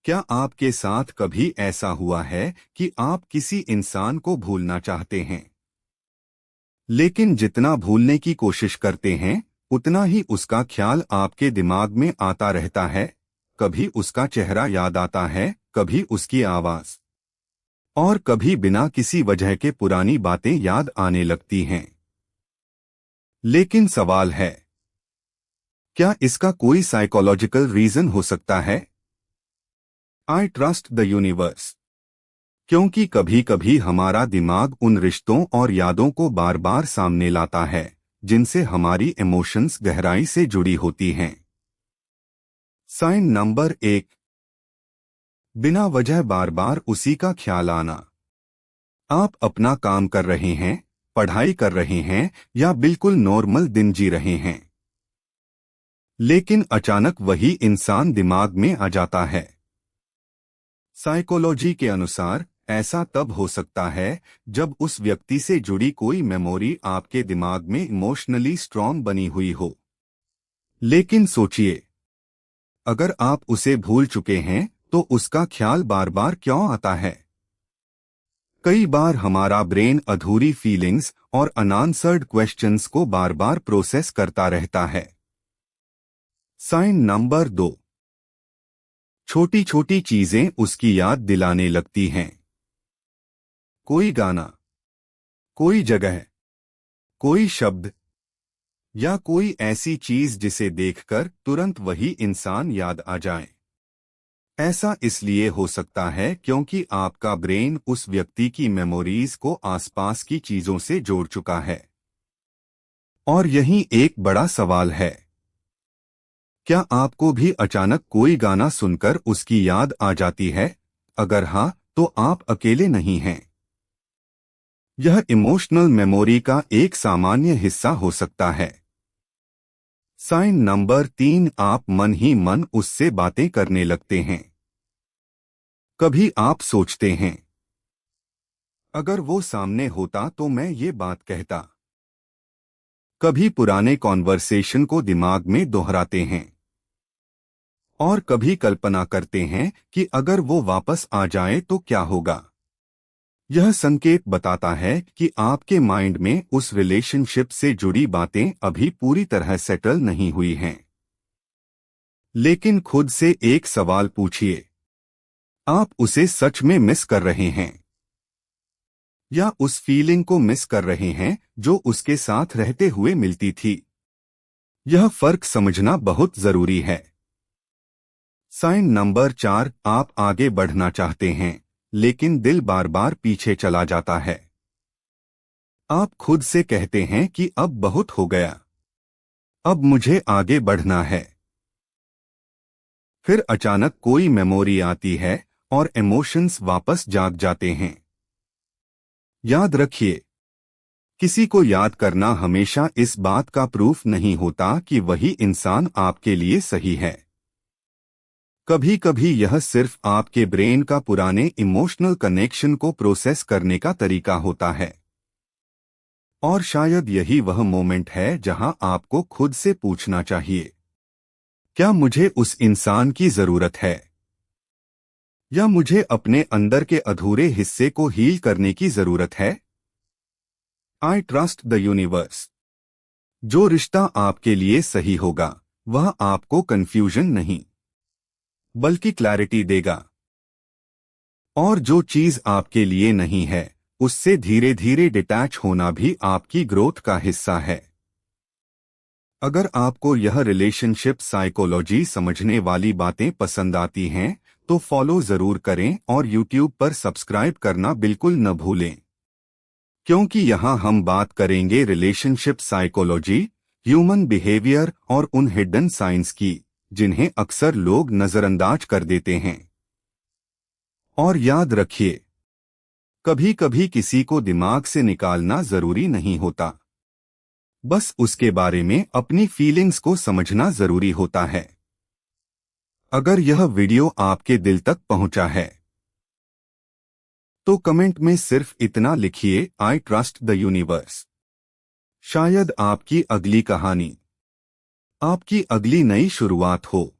क्या आपके साथ कभी ऐसा हुआ है कि आप किसी इंसान को भूलना चाहते हैं, लेकिन जितना भूलने की कोशिश करते हैं उतना ही उसका ख्याल आपके दिमाग में आता रहता है। कभी उसका चेहरा याद आता है, कभी उसकी आवाज, और कभी बिना किसी वजह के पुरानी बातें याद आने लगती हैं। लेकिन सवाल है, क्या इसका कोई साइकोलॉजिकल रीजन हो सकता है? I trust the universe. क्योंकि कभी कभी हमारा दिमाग उन रिश्तों और यादों को बार बार सामने लाता है जिनसे हमारी इमोशंस गहराई से जुड़ी होती हैं। साइन नंबर 1, बिना वजह बार बार उसी का ख्याल आना। आप अपना काम कर रहे हैं, पढ़ाई कर रहे हैं या बिल्कुल नॉर्मल दिन जी रहे हैं, लेकिन अचानक वही इंसान दिमाग में आ जाता है। साइकोलॉजी के अनुसार ऐसा तब हो सकता है जब उस व्यक्ति से जुड़ी कोई मेमोरी आपके दिमाग में इमोशनली स्ट्रॉन्ग बनी हुई हो। लेकिन सोचिए, अगर आप उसे भूल चुके हैं तो उसका ख्याल बार बार क्यों आता है? कई बार हमारा ब्रेन अधूरी फीलिंग्स और अनआंसर्ड क्वेश्चंस को बार बार प्रोसेस करता रहता है। साइन नंबर 2, छोटी छोटी चीजें उसकी याद दिलाने लगती हैं। कोई गाना, कोई जगह, कोई शब्द या कोई ऐसी चीज जिसे देखकर तुरंत वही इंसान याद आ जाए। ऐसा इसलिए हो सकता है क्योंकि आपका ब्रेन उस व्यक्ति की मेमोरीज को आसपास की चीजों से जोड़ चुका है। और यही एक बड़ा सवाल है, क्या आपको भी अचानक कोई गाना सुनकर उसकी याद आ जाती है? अगर हाँ, तो आप अकेले नहीं हैं। यह इमोशनल मेमोरी का एक सामान्य हिस्सा हो सकता है। साइन नंबर 3, आप मन ही मन उससे बातें करने लगते हैं। कभी आप सोचते हैं, अगर वो सामने होता तो मैं ये बात कहता। कभी पुराने कॉन्वर्सेशन को दिमाग में दोहराते हैं और कभी कल्पना करते हैं कि अगर वो वापस आ जाए तो क्या होगा। यह संकेत बताता है कि आपके माइंड में उस रिलेशनशिप से जुड़ी बातें अभी पूरी तरह सेटल नहीं हुई हैं। लेकिन खुद से एक सवाल पूछिए, आप उसे सच में मिस कर रहे हैं या उस फीलिंग को मिस कर रहे हैं जो उसके साथ रहते हुए मिलती थी? यह फर्क समझना बहुत जरूरी है। साइन नंबर 4, आप आगे बढ़ना चाहते हैं लेकिन दिल बार बार पीछे चला जाता है। आप खुद से कहते हैं कि अब बहुत हो गया, अब मुझे आगे बढ़ना है। फिर अचानक कोई मेमोरी आती है और इमोशंस वापस जाग जाते हैं। याद रखिए, किसी को याद करना हमेशा इस बात का प्रूफ नहीं होता कि वही इंसान आपके लिए सही है। कभी कभी यह सिर्फ आपके ब्रेन का पुराने इमोशनल कनेक्शन को प्रोसेस करने का तरीका होता है। और शायद यही वह मोमेंट है जहां आपको खुद से पूछना चाहिए, क्या मुझे उस इंसान की जरूरत है या मुझे अपने अंदर के अधूरे हिस्से को हील करने की जरूरत है? I trust the universe. जो रिश्ता आपके लिए सही होगा वह आपको कंफ्यूजन नहीं बल्कि क्लैरिटी देगा। और जो चीज आपके लिए नहीं है उससे धीरे धीरे डिटैच होना भी आपकी ग्रोथ का हिस्सा है। अगर आपको यह रिलेशनशिप साइकोलॉजी समझने वाली बातें पसंद आती हैं तो फॉलो जरूर करें और यूट्यूब पर सब्सक्राइब करना बिल्कुल न भूलें, क्योंकि यहाँ हम बात करेंगे रिलेशनशिप साइकोलॉजी, ह्यूमन बिहेवियर और उन हिडन साइंस की जिन्हें अक्सर लोग नजरअंदाज कर देते हैं। और याद रखिए, कभी कभी किसी को दिमाग से निकालना जरूरी नहीं होता, बस उसके बारे में अपनी फीलिंग्स को समझना जरूरी होता है। अगर यह वीडियो आपके दिल तक पहुंचा है तो कमेंट में सिर्फ इतना लिखिए, आई ट्रस्ट द यूनिवर्स। शायद आपकी अगली कहानी, आपकी अगली नई शुरुआत हो।